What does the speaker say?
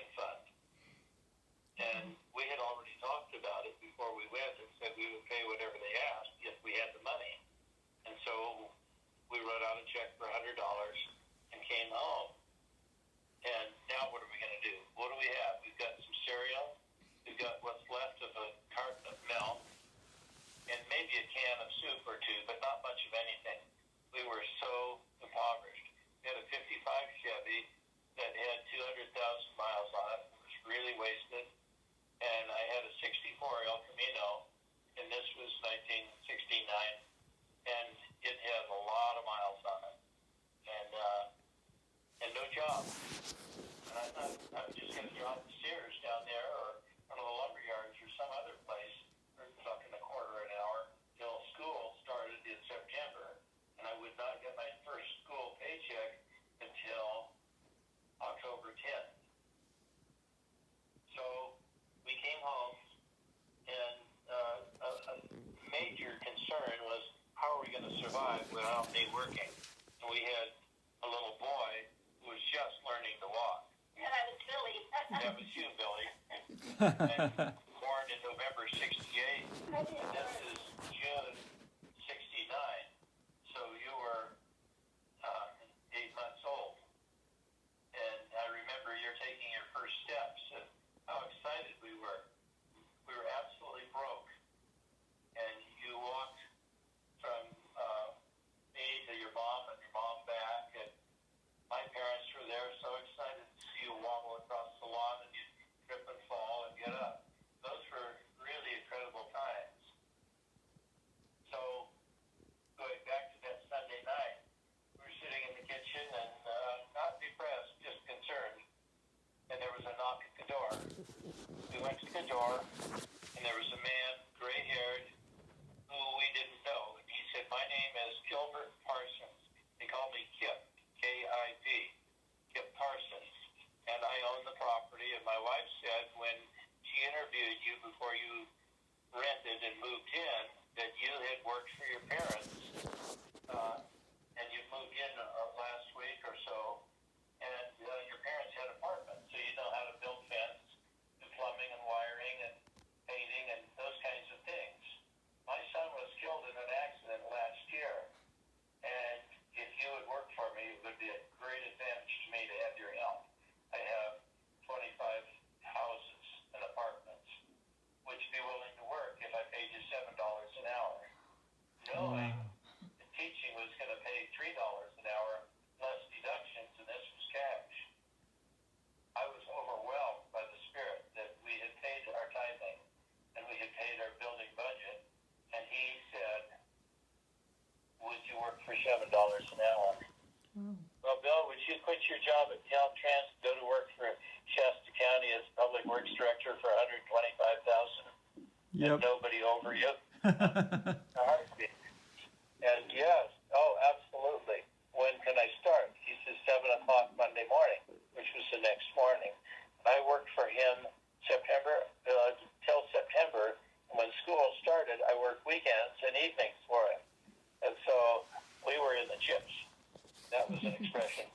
building fund. And we had already talked about it before we went and said we would pay whatever they asked if we had the money. And so we wrote out a check for $100 and came home. And now what are we going to do? What do we have? We've got some cereal. We've got what's left of a carton of milk and maybe a can of soup or two, but not much of anything. We were so impoverished. We had a 55 Chevy that had 200,000 miles on it. It was really wasted. And I had a 64 El Camino, and this was 1969, and it had a lot of miles on it, and no job. And I thought I was just going to drop the Sears down there or one of the lumber yards or some other place for $1.25 an hour till school started in September, and I would not get my first school paycheck until October 10th. So we came home, and a major concern was how are we going to survive without me working? And we had a little boy who was just learning to walk. And I was Billy. That was you, Billy. And born in November '68, and this is June '69. So you were 8 months old. And I remember you're taking your first steps and how excited we were. We were absolutely broke. And you walked from me to your mom and your mom back. And my parents were there so excited to see you wobble across the lawn and you'd trip and fall and get up. Those were really incredible times. So going back to that Sunday night, we were sitting in the kitchen and not depressed, just concerned. And there was a knock at the door. We went to the door, and there was a man, gray-haired, who we didn't know. And he said, "My name is Gilbert Parsons." They call me Kip, K-I-P, Kip Parsons. And I own the property. And my wife said when she interviewed you before you rented and moved in, that you had worked for your parents, and you moved in last week or so, and your parents had apartments, so you know how to build fence and plumbing and wiring and painting and those kinds of things. My son was killed in an accident last year, and if you would work for me, it would be a great advantage to me to have your help. I have 25 houses and apartments. Would you be willing to work if I paid you $7 an hour? Knowing that teaching was going to pay $3 an hour less deductions, and this was cash. I was overwhelmed by the spirit that we had paid our tithing and we had paid our building budget, and he said, "Would you work for $7 an hour?" Well, Bill, would you quit your job at Caltrans and go to work for Shasta County as Public Works Director for $125,000? Yep. And nobody over you? And yes, oh, absolutely. When can I start? He says 7 o'clock Monday morning, which was the next morning. I worked for him till September. When school started, I worked weekends and evenings for him. And so we were in the chips. That was an expression.